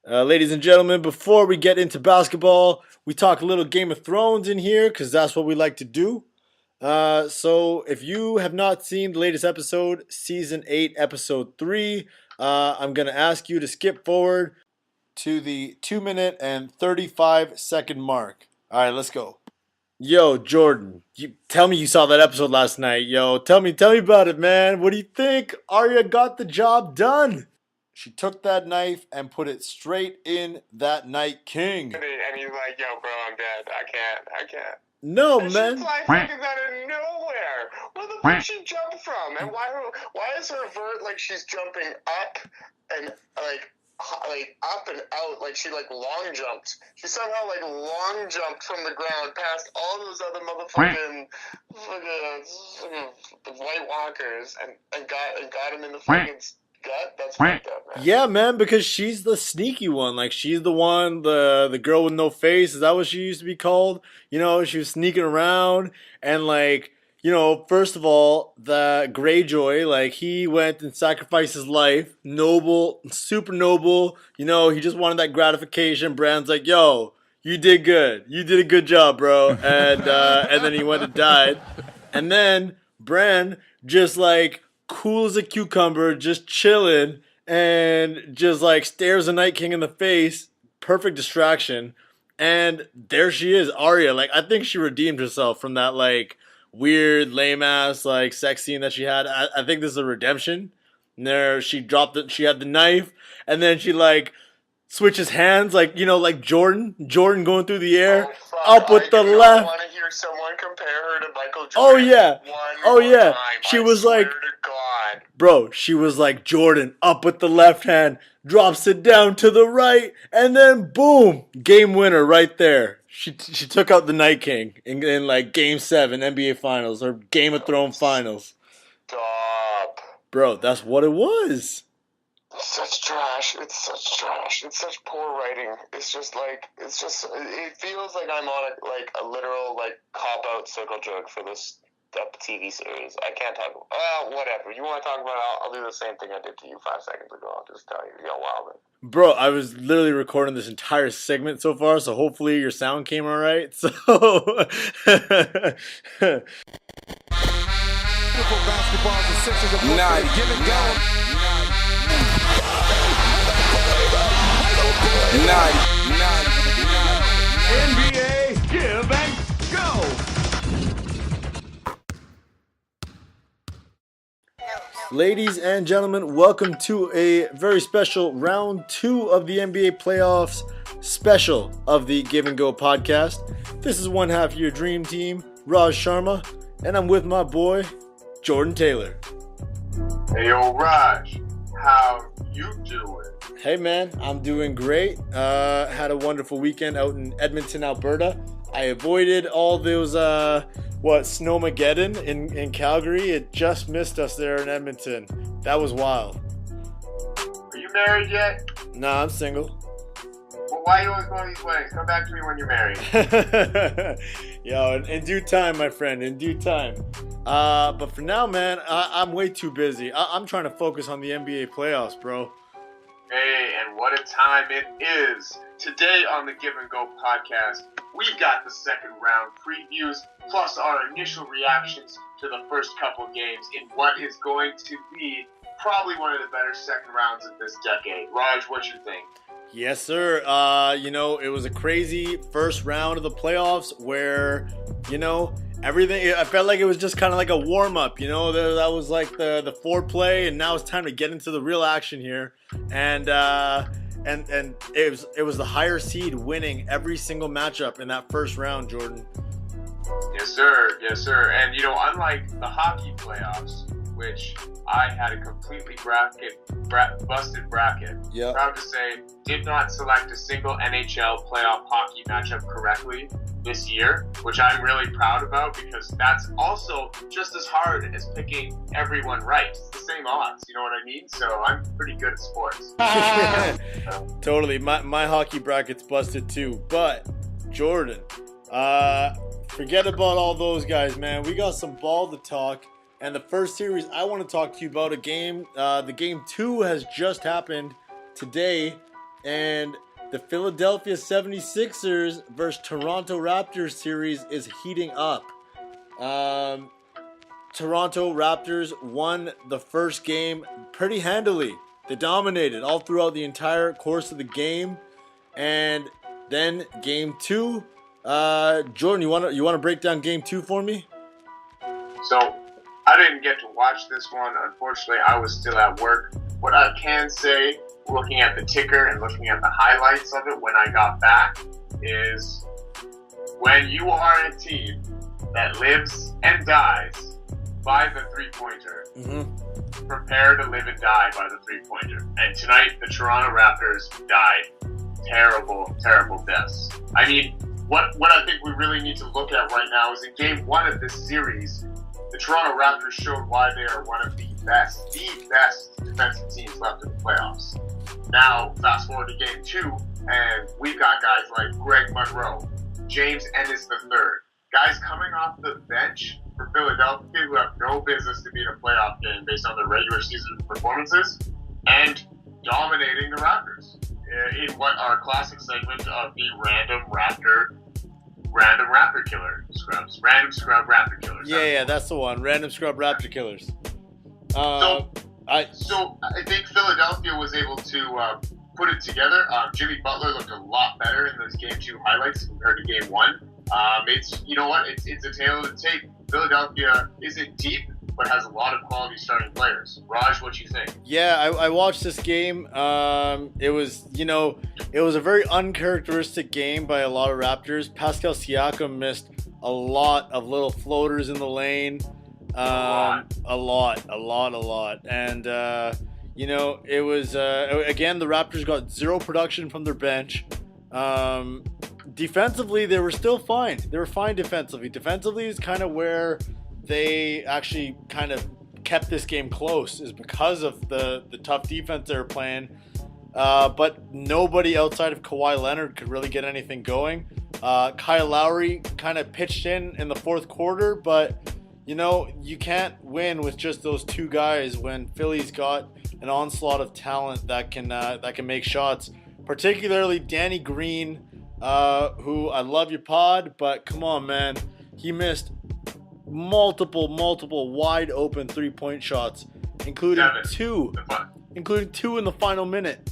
Ladies and gentlemen, before we get into basketball, we talk a little Game of Thrones in here because that's what we like to do. So if you have not seen the latest episode, Season 8, Episode 3, I'm going to ask you to skip forward to the 2 minute and 35-second mark. All right, let's go. Yo, Jordan, tell me you saw that episode last night. Yo, tell me about it, man. What do you think? Arya got the job done. She took that knife and put it straight in that Night King. And he's like, yo, bro, I'm dead. I can't. No, and man. She's like fucking out of nowhere. Where the fuck she jumped from? And why is her vert like she's jumping up and like up and out, like she like long jumped. She somehow like long jumped from the ground past all those other motherfucking White Walkers and got him in the fucking gut. That's fucked up, man. Yeah, man, because she's the sneaky one. Like she's the one, the girl with no face. Is that what she used to be called? You know, she was sneaking around and like. You know, first of all, the Greyjoy, like, he went and sacrificed his life. Noble, super noble. You know, he just wanted that gratification. Bran's like, yo, you did good. You did a good job, bro. And then he went and died. And then Bran just, like, cool as a cucumber, just chilling, and just, like, stares the Night King in the face. Perfect distraction. And there she is, Arya. Like, I think she redeemed herself from that, like, weird, lame ass like sex scene that she had. I think this is a redemption. And there she dropped it. She had the knife, and then she like switches hands, like you know, like Jordan going through the air, up with the left. I want to hear someone compare her to Michael Jordan. Oh yeah, Time. She was like, bro, she was like Jordan, up with the left hand, drops it down to the right, and then boom, game winner right there. She took out the Night King in like Game 7 NBA Finals or Game of Thrones Finals. Stop. Bro, that's what it was. Such trash. It's such trash. It's such poor writing. It feels like I'm on a literal like cop-out circle jerk for this TV series. I can't talk about whatever. You want to talk about it, I'll do the same thing I did to you 5 seconds ago. I'll just tell you, yo, Wildman. Bro, I was literally recording this entire segment so far, so hopefully your sound came alright. So Beautiful basketball, the Sixers are Night. give it go. Night. NBA, give and go. ladies and gentlemen, welcome to a very special round 2 of the NBA playoffs special of the Give and Go podcast. This is one half of your dream team, Raj Sharma, and I'm with my boy, Jordan Taylor. Hey, yo, Raj, how you doing? Hey man, I'm doing great. Had a wonderful weekend out in Edmonton, Alberta. I avoided all those, Snowmageddon in Calgary. It just missed us there in Edmonton. That was wild. Are you married yet? Nah, I'm single. Well, why are you always going to these weddings? Come back to me when you're married. Yo, in due time, my friend, in due time. But for now, man, I'm way too busy. I'm trying to focus on the NBA playoffs, bro. Hey, and what a time it is. Today on the Give and Go podcast, we've got the second round previews, plus our initial reactions to the first couple games in what is going to be probably one of the better second rounds of this decade. Raj, what you think? Yes, sir. It was a crazy first round of the playoffs where, everything, I felt like it was just kind of like a warm-up, that was like the foreplay, and now it's time to get into the real action here. And it was the higher seed winning every single matchup in that first round, Jordan. Yes, sir. And, unlike the hockey playoffs, which I had a completely busted bracket. Yep. Proud to say, did not select a single NHL playoff hockey matchup correctly this year, which I'm really proud about because that's also just as hard as picking everyone right. It's the same odds, you know what I mean? So I'm pretty good at sports. Totally. My hockey bracket's busted too. But, Jordan, forget about all those guys, man. We got some ball to talk. And the first series I want to talk to you about the game 2 has just happened today. And the Philadelphia 76ers versus Toronto Raptors series is heating up. Toronto Raptors won the first game pretty handily. They dominated all throughout the entire course of the game. And then game 2, Jordan, you want to break down game 2 for me? So, I didn't get to watch this one. Unfortunately, I was still at work. What I can say, looking at the ticker and looking at the highlights of it when I got back, is when you are a team that lives and dies by the three-pointer, prepare to live and die by the three-pointer. And tonight, the Toronto Raptors died. Terrible, terrible deaths. I mean, what I think we really need to look at right now is in game 1 of this series, the Toronto Raptors showed why they are one of the best defensive teams left in the playoffs. Now, fast forward to game 2, and we've got guys like Greg Monroe, James Ennis III, guys coming off the bench for Philadelphia who have no business to be in a playoff game based on their regular season performances, and dominating the Raptors in what our classic segment of the random Raptor killer scrubs. Random scrub Raptor killers. Yeah, that's the one. Random scrub Raptor killers. So I think Philadelphia was able to put it together. Jimmy Butler looked a lot better in those game 2 highlights compared to game 1. It's a tale of the tape. Philadelphia isn't deep, but has a lot of quality starting players. Raj, what you think? Yeah, I watched this game. It was a very uncharacteristic game by a lot of Raptors. Pascal Siakam missed a lot of little floaters in the lane. A lot. And, it was, again, the Raptors got zero production from their bench. Defensively, they were still fine. They were fine defensively. Defensively is kind of where they actually kind of kept this game close, is because of the tough defense they were playing. But nobody outside of Kawhi Leonard could really get anything going. Kyle Lowry kind of pitched in the fourth quarter, but you can't win with just those two guys when Philly's got an onslaught of talent that can make shots. Particularly Danny Green, who I love your pod, but come on, man, he missed multiple wide open 3-point shots, including two in the final minute,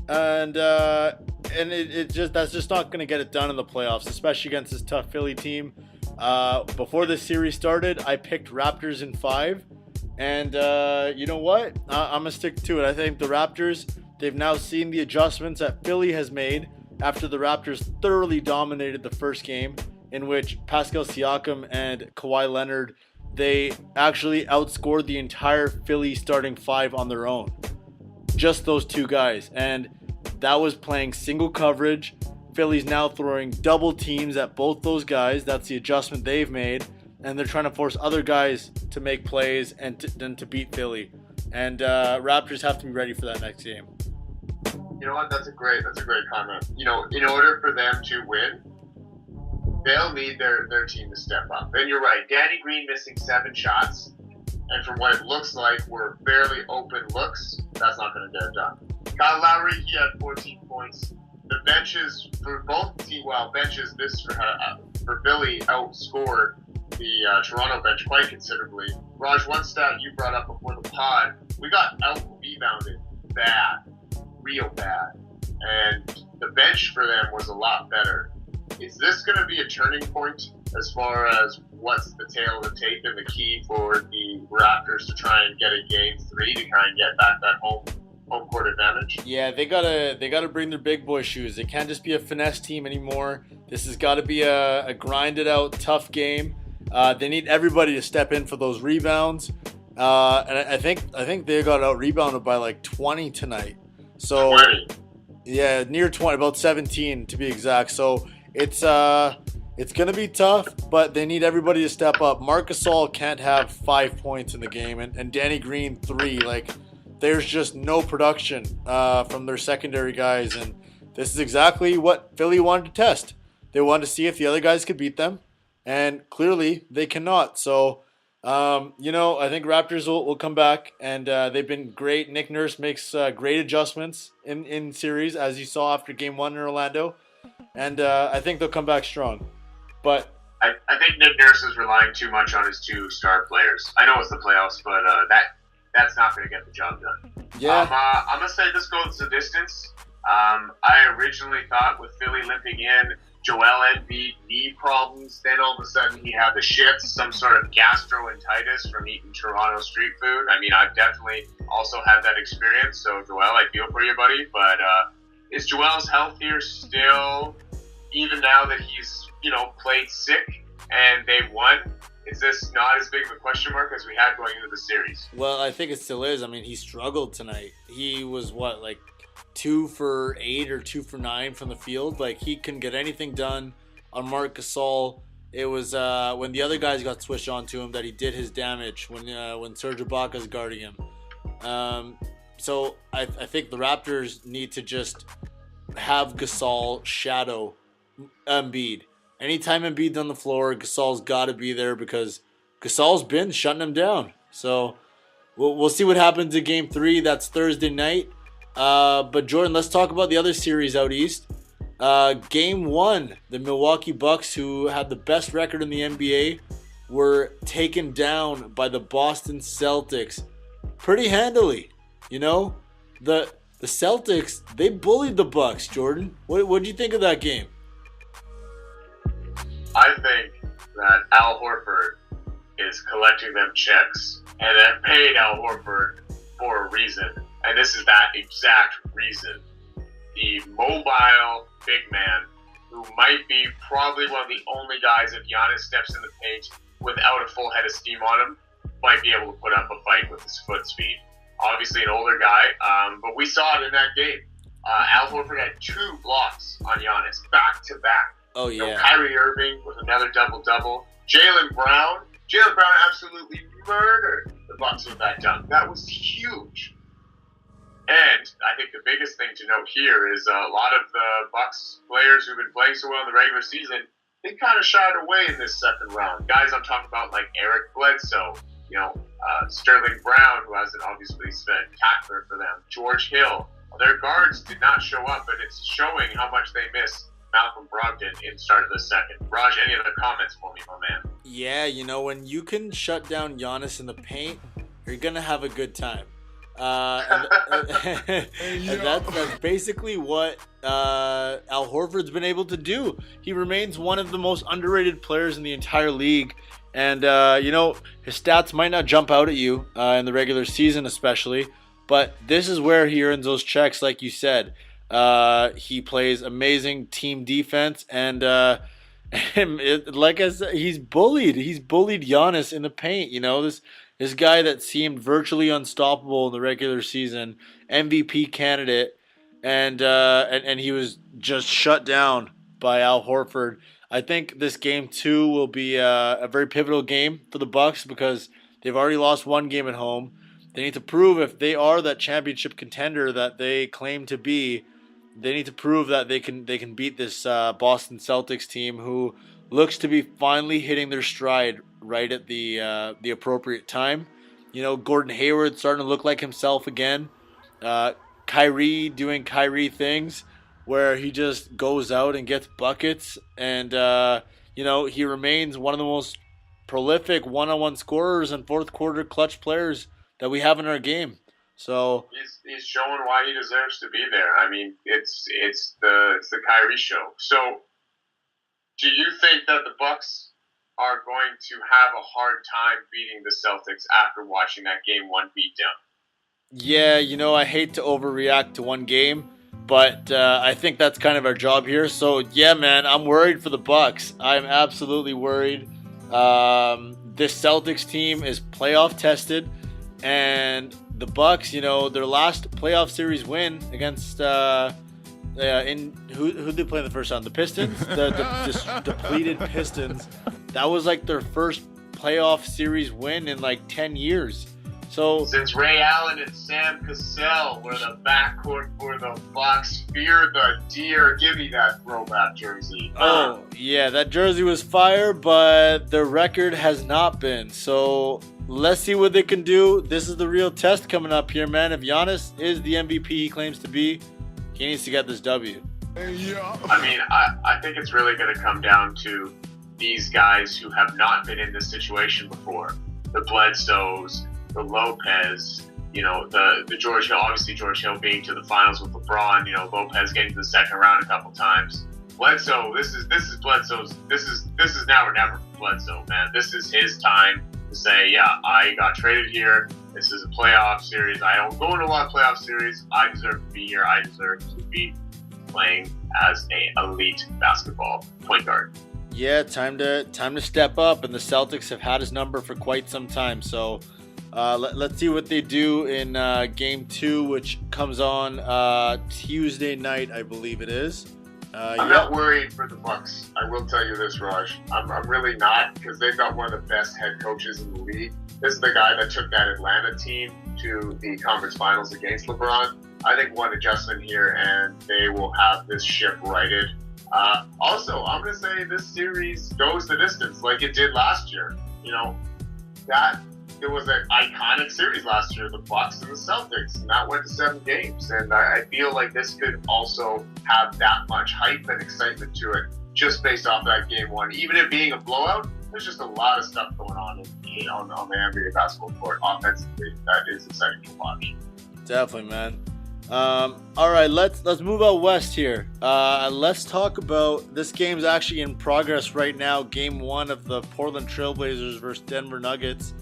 and that's just not going to get it done in the playoffs, especially against this tough Philly team. Before this series started, I picked Raptors in 5, and you know what? I'm gonna stick to it. I think the Raptors, they've now seen the adjustments that Philly has made after the Raptors thoroughly dominated the first game, in which Pascal Siakam and Kawhi Leonard, they actually outscored the entire Philly starting 5 on their own. Just those two guys. And that was playing single coverage. Philly's now throwing double teams at both those guys. That's the adjustment they've made. And they're trying to force other guys to make plays and to beat Philly. And Raptors have to be ready for that next game. You know what? That's a great comment. In order for them to win, they'll need their team to step up. And you're right. Danny Green missing 7 shots, and from what it looks like, were fairly open looks. That's not going to get it done. Kyle Lowry, he had 14 points. The benches for both teams, benches this for Philly outscored the Toronto bench quite considerably. Raj, one stat you brought up before the pod, we got out-rebounded bad, real bad, and the bench for them was a lot better. Is this going to be a turning point as far as what's the tail of the tape and the key for the Raptors to try and get a game 3 to kind of get back that home court advantage? Yeah, they gotta bring their big boy shoes. They can't just be a finesse team anymore. This has got to be a grinded out tough game. They need everybody to step in for those rebounds. And I think they got out rebounded by like 20 tonight. So 20. Yeah, near 20, about 17 to be exact. So it's gonna be tough, but they need everybody to step up. Marc Gasol can't have 5 points in the game, and Danny Green 3. Like, there's just no production from their secondary guys, and this is exactly what Philly wanted to test. They wanted to see if the other guys could beat them, and clearly they cannot. So I think Raptors will come back, and they've been great. Nick Nurse makes great adjustments in series, as you saw after Game 1 in Orlando, and I think they'll come back strong. But I think Nick Nurse is relying too much on his two star players. I know it's the playoffs, but that's not going to get the job done. yeah, I'm going to say this goes the distance. I originally thought with Philly limping in, Joel Embiid knee problems, then all of a sudden he had the shits, some sort of gastroenteritis from eating Toronto street food. I mean, I've definitely also had that experience, so Joel, I feel for you, buddy. But is Joel's health here still, even now that he's, played sick and they won? Is this not as big of a question mark as we had going into the series? well, I think it still is. I mean, he struggled tonight. He was, 2 for 8 or 2 for 9 from the field. Like, he couldn't get anything done on Marc Gasol. It was when the other guys got switched onto him that he did his damage when Serge Ibaka's guarding him. So I think the Raptors need to just have Gasol shadow Embiid. Anytime Embiid's on the floor, Gasol's got to be there because Gasol's been shutting him down. So we'll see what happens in Game 3. That's Thursday night. But Jordan, let's talk about the other series out east. Game 1, the Milwaukee Bucks, who had the best record in the NBA, were taken down by the Boston Celtics pretty handily. The Celtics, they bullied the Bucks. Jordan, what did you think of that game? I think that Al Horford is collecting them checks, and that paid Al Horford for a reason. And this is that exact reason. The mobile big man, who might be probably one of the only guys, if Giannis steps in the paint without a full head of steam on him, might be able to put up a fight with his foot speed. Obviously an older guy, but we saw it in that game. Al Horford had 2 blocks on Giannis, back to back. Oh, yeah. Kyrie Irving with another double-double. Jaylen Brown absolutely murdered the Bucks with that dunk. That was huge. And I think the biggest thing to note here is a lot of the Bucks players who've been playing so well in the regular season, they kind of shied away in this second round. Guys I'm talking about like Eric Bledsoe, Sterling Brown, who hasn't obviously spectacular for them, George Hill. Their guards did not show up, but it's showing how much they miss Malcolm Brogdon in start of the second. Raj, any other comments for me, my man? Yeah, when you can shut down Giannis in the paint, you're going to have a good time. And that's basically what Al Horford's been able to do. He remains one of the most underrated players in the entire league. And, his stats might not jump out at you in the regular season especially, but this is where he earns those checks, like you said. He plays amazing team defense, and like I said, he's bullied. He's bullied Giannis in the paint. This guy that seemed virtually unstoppable in the regular season, MVP candidate, and he was just shut down by Al Horford. I think this game 2 will be a very pivotal game for the Bucks because they've already lost one game at home. They need to prove if they are that championship contender that they claim to be. They need to prove that they can beat this Boston Celtics team who looks to be finally hitting their stride right at the appropriate time. Gordon Hayward starting to look like himself again. Kyrie doing Kyrie things where he just goes out and gets buckets, and he remains one of the most prolific one-on-one scorers and fourth quarter clutch players that we have in our game. So he's showing why he deserves to be there. I mean, it's the Kyrie show. So, do you think that the Bucks are going to have a hard time beating the Celtics after watching that Game 1 beatdown? Yeah, I hate to overreact to one game, but I think that's kind of our job here. So yeah, man, I'm worried for the Bucks. I'm absolutely worried. This Celtics team is playoff tested, and the Bucks, their last playoff series win against who'd they play in the first round? The Pistons, the depleted Pistons. That was like their first playoff series win in like 10 years. So since Ray Allen and Sam Cassell were the backcourt for the Bucks, fear the deer. Give me that throwback jersey. Oh, yeah, that jersey was fire, but the record has not been. So let's see what they can do. This is the real test coming up here, man. If Giannis is the MVP he claims to be, he needs to get this W. I mean, I think it's really going to come down to these guys who have not been in this situation before. The Bledsoes, the Lopez, you know, the George Hill, obviously George Hill being to the finals with LeBron, you know, Lopez getting to the second round a couple times. Bledsoe, this is Bledsoe's, this is now or never for Bledsoe, man. This is his time to say, yeah, I got traded here. This is a playoff series. I don't go into a lot of playoff series. I deserve to be here. I deserve to be playing as a elite basketball point guard. Yeah, time to step up, and the Celtics have had his number for quite some time. So let's see what they do in Game 2, which comes on Tuesday night, I believe it is. I'm not worried for the Bucks. I will tell you this, Raj. I'm really not, because they've got one of the best head coaches in the league. This is the guy that took that Atlanta team to the conference finals against LeBron. I think one adjustment here, and they will have this ship righted. Also, I'm going to say this series goes the distance like it did last year. You know, that it was an iconic series last year, the Bucks and the Celtics, and that went to 7 games. And I feel like this could also have that much hype and excitement to it just based off that Game 1. Even it being a blowout, there's just a lot of stuff going on on the NBA basketball court offensively that is exciting to watch. Definitely, man. All right, let's move out west here. Let's talk about this game's actually in progress right now. Game 1 of the Portland Trailblazers versus Denver Nuggets.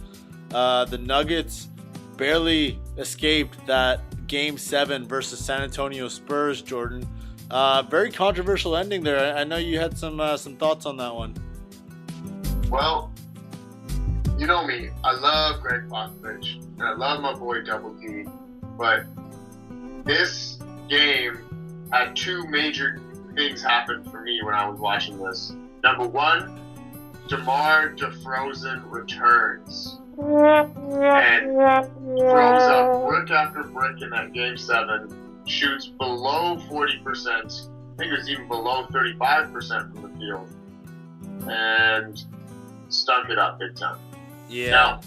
The Nuggets barely escaped that Game 7 versus San Antonio Spurs, Jordan. Very controversial ending there. I know you had some thoughts on that one. Well, you know me. I love Greg Popovich, and I love my boy Double D, but this game had 2 major things happen for me when I was watching this. Number 1, DeMar DeRozan returns and throws up brick after brick in that Game 7, shoots below 40%, I think it was even below 35% from the field, and stunk it up big time. Yeah. Now,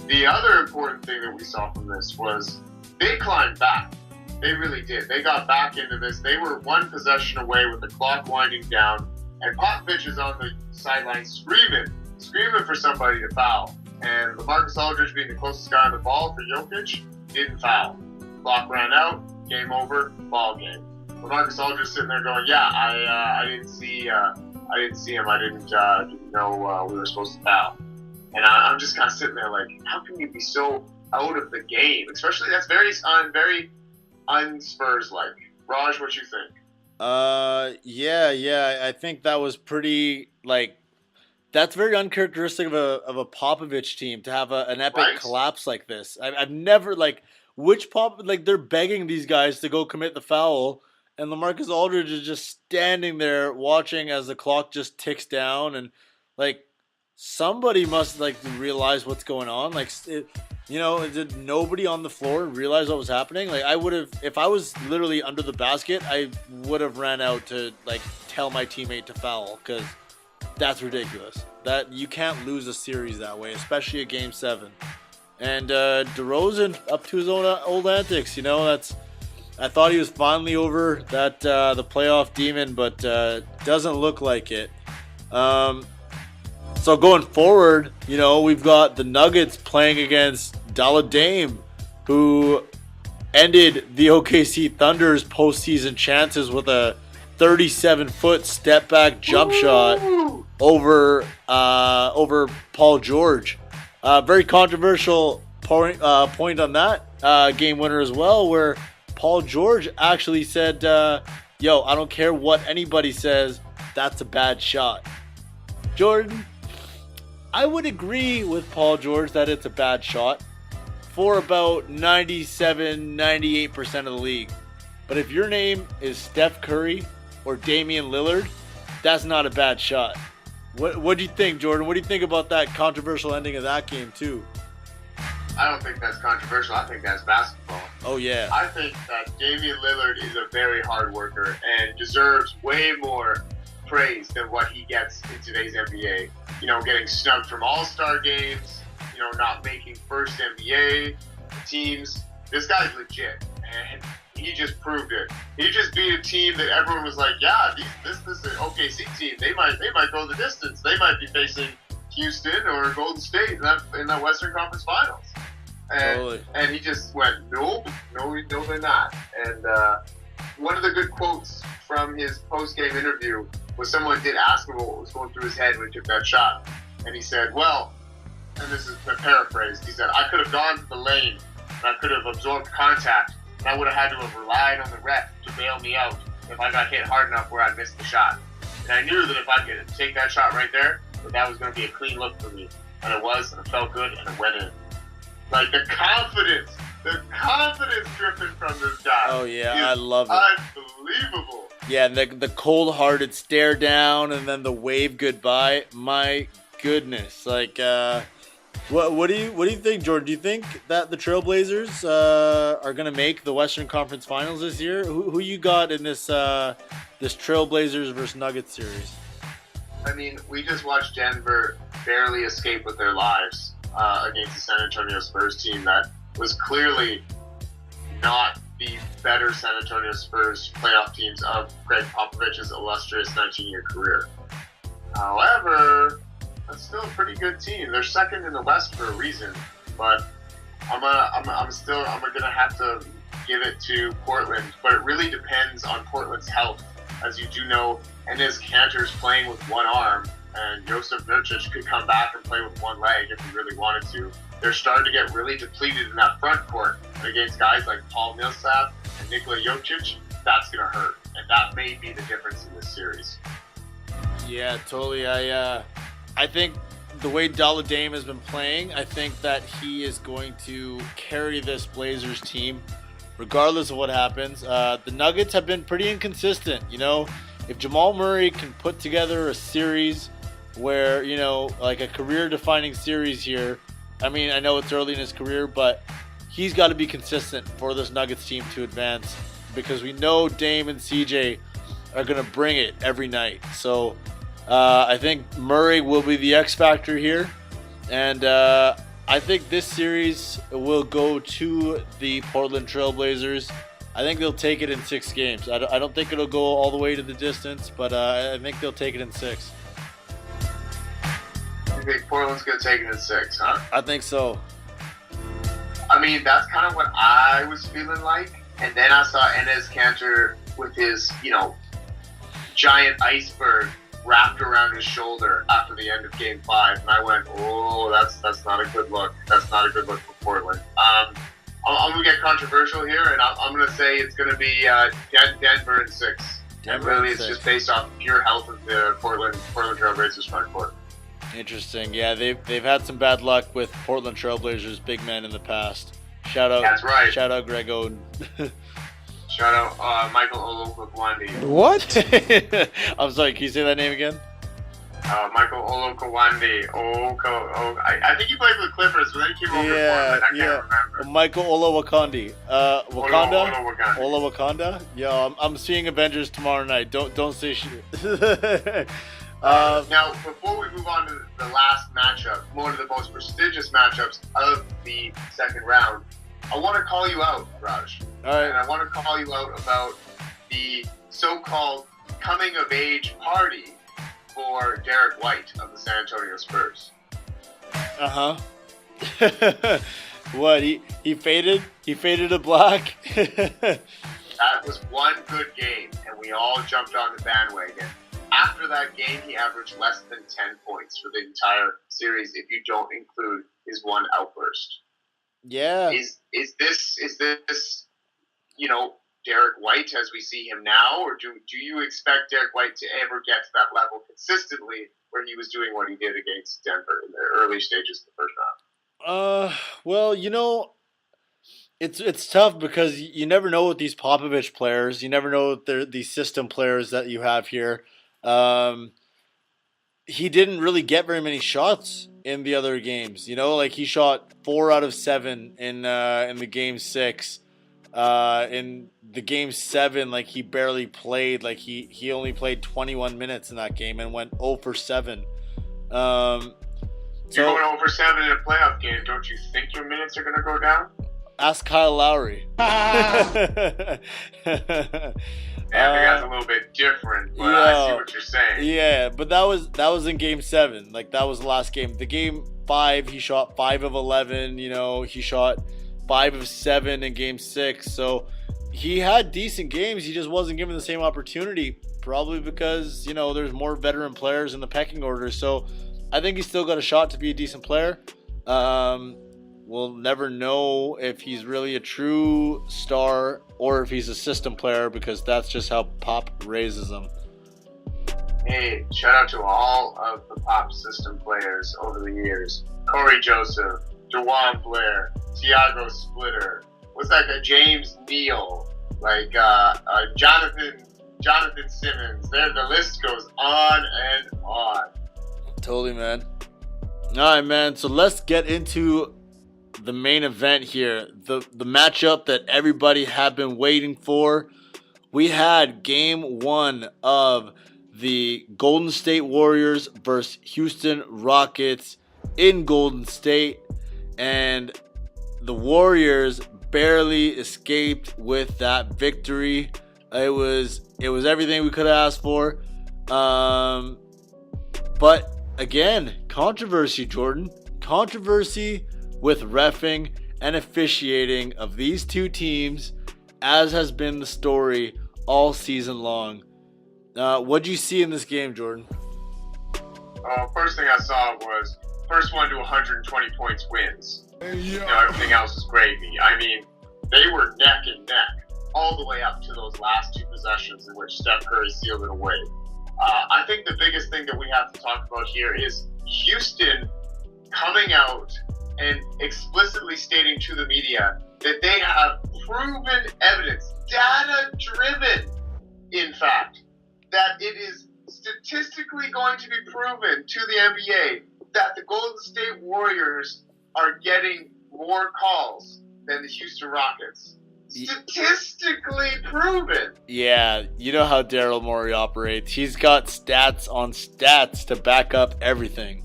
the other important thing that we saw from this was they climbed back. They really did. They got back into this. They were 1 possession away with the clock winding down, and Popovich is on the sideline screaming for somebody to foul. And LaMarcus Aldridge, being the closest guy on the ball for Jokic, didn't foul. Clock ran out, game over, ball game. LaMarcus Aldridge sitting there going, "Yeah, I didn't see him. I didn't know we were supposed to foul." And I'm just kind of sitting there like, how can you be so out of the game? Especially that's very un-Spurs like. Raj, what you think? Yeah. I think that was pretty that's very uncharacteristic of a Popovich team to have an epic collapse like this. I've never they're begging these guys to go commit the foul, and LaMarcus Aldridge is just standing there watching as the clock just ticks down, and somebody must realize what's going on. Did nobody on the floor realize what was happening? I would have, if I was literally under the basket, I would have ran out to tell my teammate to foul, because that's ridiculous. That you can't lose a series that way, especially a Game 7. And DeRozan up to his own old antics. I thought he was finally over that the playoff demon, but doesn't look like it. So going forward, we've got the Nuggets playing against Dalla Dame, who ended the OKC Thunder's postseason chances with a 37-foot step-back jump shot over Paul George. Very controversial point on that game winner as well, where Paul George actually said, "Yo, I don't care what anybody says, that's a bad shot." Jordan, I would agree with Paul George that it's a bad shot for about 97-98% of the league. But if your name is Steph Curry or Damian Lillard, that's not a bad shot. What do you think, Jordan? What do you think about that controversial ending of that game too? I don't think that's controversial. I think that's basketball. Oh, yeah. I think that Damian Lillard is a very hard worker and deserves way more praise than what he gets in today's NBA. You know, getting snubbed from All-Star games, you know, not making first NBA teams. This guy's legit, and he just proved it. He just beat a team that everyone was like, yeah, this is an OKC team. They might go the distance. They might be facing Houston or Golden State in that Western Conference Finals. And, Totally. and he just went, no, they're not. And one of the good quotes from his post-game interview was someone did ask him what was going through his head when he took that shot. And he said, well, and this is paraphrased, he said, I could have gone to the lane and I could have absorbed contact and I would have had to have relied on the ref to bail me out if I got hit hard enough where I missed the shot. And I knew that if I could take that shot right there, that was going to be a clean look for me. And it was, and it felt good, and it went in. Like, the confidence dripping from this guy. Oh, yeah, I love it. Unbelievable. Yeah, and the cold-hearted stare down and then the wave goodbye. My goodness. Like, what do you think, Jordan? Do you think that the Trailblazers are going to make the Western Conference Finals this year? Who you got in this Trailblazers versus Nuggets series? I mean, we just watched Denver barely escape with their lives against the San Antonio Spurs team that was clearly not the better San Antonio Spurs playoff teams of Greg Popovich's illustrious 19-year career. However, that's still a pretty good team. They're second in the West for a reason, but I'm gonna have to give it to Portland. But it really depends on Portland's health, as you do know. Enes Kanter's playing with one arm, and Josef Nurkic could come back and play with one leg if he really wanted to. They're starting to get really depleted in that front court. And against guys like Paul Millsap and Nikola Jokic, that's going to hurt. And that may be the difference in this series. Yeah, totally. I think the way Dalla Dame has been playing, I think that he is going to carry this Blazers team regardless of what happens. The Nuggets have been pretty inconsistent, you know. If Jamal Murray can put together a series where, you know, like a career-defining series here, I mean, I know it's early in his career, but he's got to be consistent for this Nuggets team to advance because we know Dame and CJ are going to bring it every night. So I think Murray will be the X factor here, and I think this series will go to the Portland Trailblazers. I think they'll take it in 6 games. I don't think it'll go all the way to the distance, but I think they'll take it in 6. You think Portland's going to take it in 6, huh? I think so. I mean, that's kind of what I was feeling like. And then I saw Enes Kanter with his, you know, giant iceberg wrapped around his shoulder after the end of Game 5. And I went, oh, that's not a good look. That's not a good look for Portland. I'm going to get controversial here, and I'm going to say it's going to be Denver in 6. And really, it's just based off pure health of the Portland Trailblazers front court. Interesting. Yeah, they've had some bad luck with Portland Trailblazers big men in the past. Shout out. That's right. Shout out Greg Oden. Shout out Michael Olukewandi. What? I'm sorry. Can you say that name again? Michael Olukewandi. I think he played for the Clippers, but then he came over to Portland. I can't remember. Michael Olowokandi. Wakanda. Ola Wakanda. Yeah, I'm seeing Avengers tomorrow night. Don't say shit. Now, before we move on to the last matchup, one of the most prestigious matchups of the second round, I want to call you out, Raj. All right. And I want to call you out about the so-called coming-of-age party for Derek White of the San Antonio Spurs. What? He faded? He faded to black? That was one good game, and we all jumped on the bandwagon. After that game, he averaged less than 10 points for the entire series if you don't include his one outburst. Yeah. Is this you know, Derek White as we see him now, or do you expect Derek White to ever get to that level consistently where he was doing what he did against Denver in the early stages of the first round? Well, you know, it's tough because you never know with these Popovich players. You never know they're these system players that you have here. he didn't really get very many shots in the other games. You know, like he shot 4 out of 7 in the game 6. In the game 7, like he barely played. Like he only played 21 minutes in that game and went 0 for 7. You're going 0 for 7 in a playoff game. Don't you think your minutes are going to go down? Ask Kyle Lowry. Yeah, that's a little bit different, but I see what you're saying. Yeah, but that was in game 7. Like that was the last game. The game 5, he shot 5 of 11. You know, he shot 5 of 7 in game 6. So he had decent games. He just wasn't given the same opportunity, probably because, you know, there's more veteran players in the pecking order. So I think he's still got a shot to be a decent player. We'll never know if he's really a true star or if he's a system player, because that's just how Pop raises him. Hey, shout out to all of the Pop system players over the years. Corey Joseph, DeJuan Blair, Tiago Splitter, what's that guy, James Neal, like Jonathan Simmons. The list goes on and on. Totally, man. All right, man. So let's get into the main event here. The matchup that everybody had been waiting for. We had game 1 of the Golden State Warriors versus Houston Rockets in Golden State. And the Warriors barely escaped with that victory. It was everything we could have asked for. But again, controversy, Jordan. Controversy with reffing and officiating of these two teams, as has been the story all season long. What'd you see in this game, Jordan? First thing I saw was first one to 120 points wins. You know, everything else is gravy. I mean, they were neck and neck all the way up to those last 2 possessions in which Steph Curry sealed it away. I think the biggest thing that we have to talk about here is Houston coming out and explicitly stating to the media that they have proven evidence, data-driven, in fact, that it is statistically going to be proven to the NBA that the Golden State Warriors are getting more calls than the Houston Rockets. Statistically proven. Yeah, you know how Daryl Morey operates. He's got stats on stats to back up everything.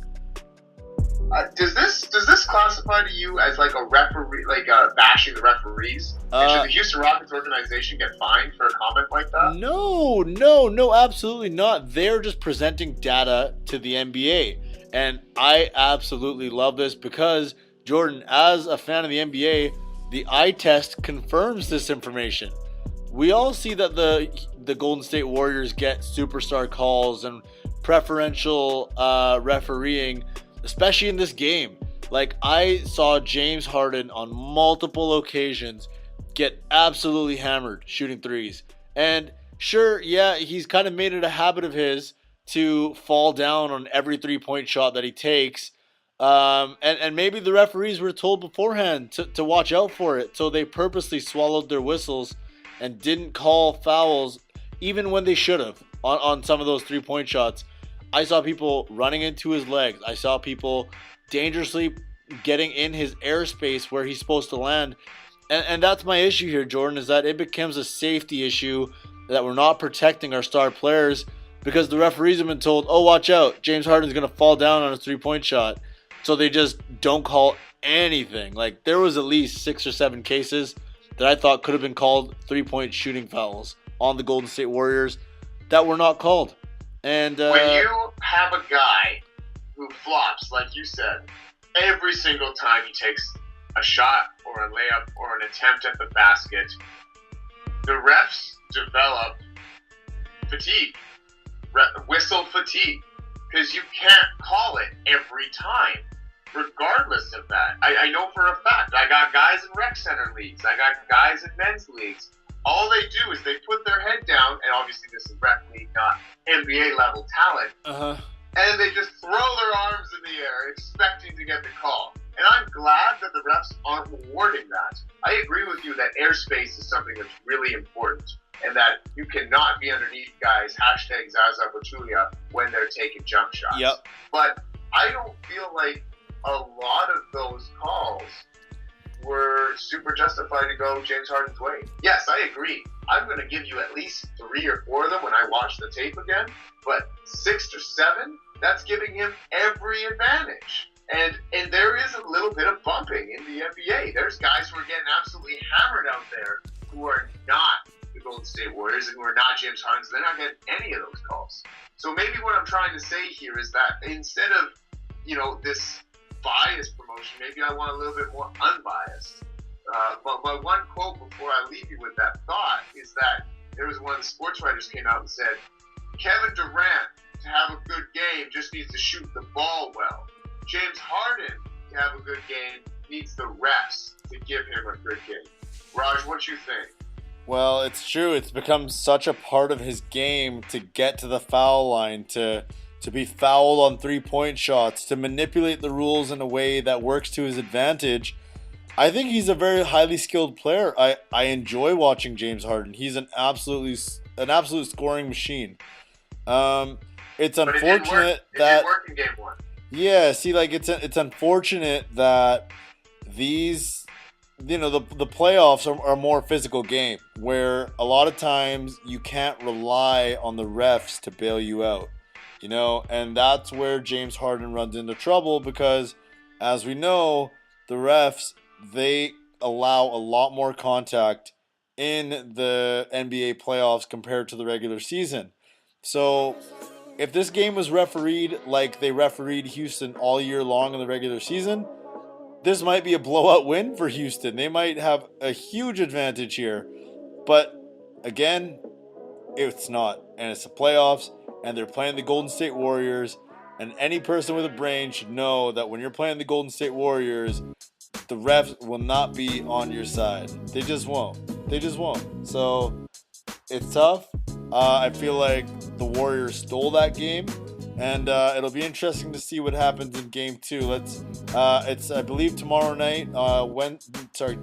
Does this classify to you as like a referee, like bashing the referees? And should the Houston Rockets organization get fined for a comment like that? No, absolutely not. They're just presenting data to the NBA. And I absolutely love this because, Jordan, as a fan of the NBA, the eye test confirms this information. We all see that the Golden State Warriors get superstar calls and preferential refereeing, especially in this game. Like, I saw James Harden on multiple occasions get absolutely hammered shooting threes. And sure, yeah, he's kind of made it a habit of his to fall down on every 3-point shot that he takes. And maybe the referees were told beforehand to watch out for it. So they purposely swallowed their whistles and didn't call fouls even when they should have on some of those 3-point shots. I saw people running into his legs. I saw people dangerously getting in his airspace where he's supposed to land. And that's my issue here, Jordan, is that it becomes a safety issue that we're not protecting our star players because the referees have been told, oh, watch out, James Harden's going to fall down on a 3-point shot. So they just don't call anything. Like, there was at least 6 or 7 cases that I thought could have been called 3-point shooting fouls on the Golden State Warriors that were not called. And when you have a guy who flops, like you said, every single time he takes a shot or a layup or an attempt at the basket, the refs develop fatigue, whistle fatigue, because you can't call it every time, regardless of that. I know for a fact, I got guys in rec center leagues, I got guys in men's leagues. All they do is they put their head down, and obviously this is rec league, not NBA level talent, and they just throw their arms in the air expecting to get the call. And I'm glad that the refs aren't rewarding that. I agree with you that airspace is something that's really important, and that you cannot be underneath guys, hashtag Zaza Pachulia, when they're taking jump shots. Yep. But I don't feel like a lot of those calls were super justified to go James Harden's way. Yes, I agree. I'm going to give you at least 3 or 4 of them when I watch the tape again. But 6 or 7, that's giving him every advantage. And there is a little bit of bumping in the NBA. There's guys who are getting absolutely hammered out there who are not the Golden State Warriors and who are not James Harden. So they're not getting any of those calls. So maybe what I'm trying to say here is that instead of, this biased promotion, maybe I want a little bit more unbiased. But one quote before I leave you with that thought is that there was one of the sports writers came out and said, Kevin Durant, to have a good game, just needs to shoot the ball well. James Harden, to have a good game, needs the refs to give him a good game. Raj, what you think? Well, it's true. It's become such a part of his game to get to the foul line, to be fouled on 3-point shots, to manipulate the rules in a way that works to his advantage. I think he's a very highly skilled player. I enjoy watching James Harden. He's an absolute scoring machine. It's unfortunate that it didn't work in game 1. Yeah, see, like it's unfortunate that these, the playoffs are a more physical game where a lot of times you can't rely on the refs to bail you out, and that's where James Harden runs into trouble because, as we know, the refs, they allow a lot more contact in the NBA playoffs compared to the regular season. So if this game was refereed like they refereed Houston all year long in the regular season, this might be a blowout win for Houston. They might have a huge advantage here. But again, it's not. And it's the playoffs, and they're playing the Golden State Warriors. And any person with a brain should know that when you're playing the Golden State Warriors, the refs will not be on your side. They just won't. So it's tough. I feel like the Warriors stole that game, and it'll be interesting to see what happens in Game 2. It's I believe tomorrow night,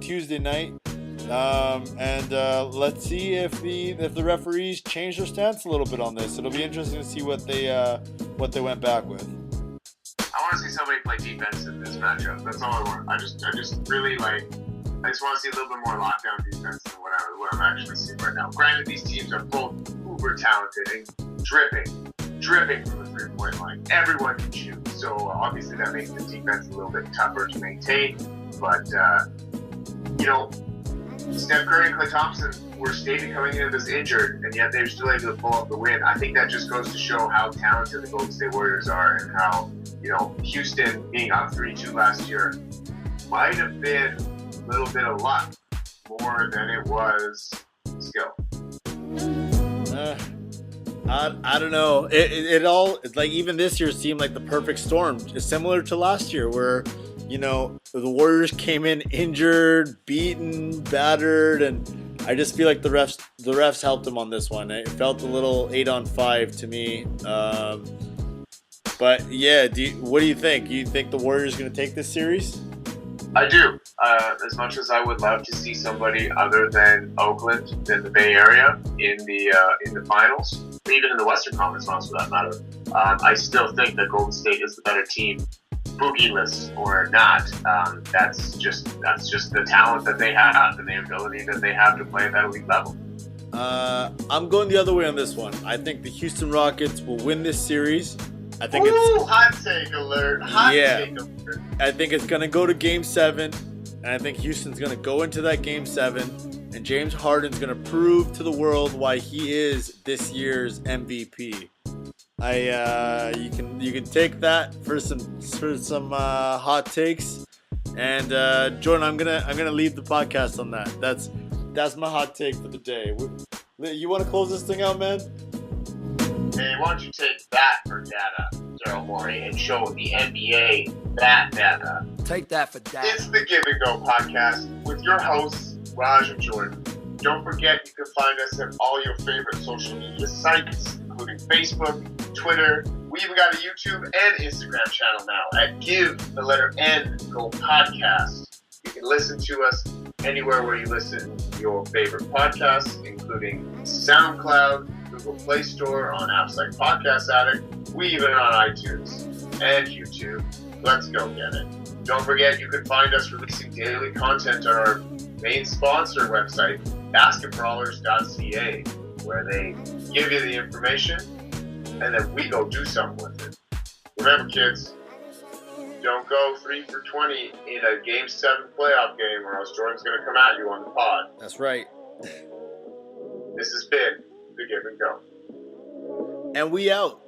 Tuesday night, and let's see if the referees change their stance a little bit on this. It'll be interesting to see what they went back with. I want to see somebody play defense in this matchup. That's all I want. I just really I just want to see a little bit more lockdown defense than what I'm actually seeing right now. Granted, these teams are both uber talented and dripping from the 3-point line. Everyone can shoot, so obviously that makes the defense a little bit tougher to maintain. But Steph Curry and Klay Thompson were stated coming into this injured, and yet they were still able to pull up the win. I think that just goes to show how talented the Golden State Warriors are, and how Houston being up 3-2 last year might have been a little bit of luck more than it was skill. I don't know. It's like even this year seemed like the perfect storm. It's similar to last year where, the Warriors came in injured, beaten, battered, and I just feel like the refs helped them on this one. It felt a little 8-on-5 to me. But yeah, what do you think? You think the Warriors are going to take this series? I do. As much as I would love to see somebody other than Oakland, than the Bay Area in the finals, even in the Western Conference Finals for that matter, I still think that Golden State is the better team, boogie-less or not. That's just the talent that they have and the ability that they have to play at that elite level. I'm going the other way on this one. I think the Houston Rockets will win this series. I think hot take alert. Take alert. I think it's going to go to Game 7, and I think Houston's going to go into that Game 7, and James Harden's going to prove to the world why he is this year's MVP. You can take that for some hot takes, and Jordan, I'm gonna leave the podcast on that. That's my hot take for the day. You want to close this thing out, man? Hey, why don't you take that for data, Daryl Morey, and show the NBA that data? Take that for data. It's the Give and Go podcast with your hosts, Raj and Jordan. Don't forget you can find us at all your favorite social media sites, including Facebook, Twitter. We even got a YouTube and Instagram channel now at Give the letter N Go Podcast. You can listen to us anywhere where you listen to your favorite podcasts, including SoundCloud, Google Play Store, on apps like Podcast Addict, We even on iTunes and YouTube. Let's go get it. Don't forget, you can find us releasing daily content on our main sponsor website, basketbrawlers.ca, where they give you the information and then we go do something with it. Remember, kids, don't go 3 for 20 in a Game 7 playoff game or else Jordan's going to come at you on the pod. That's right. This has been The Give and Go. And we out.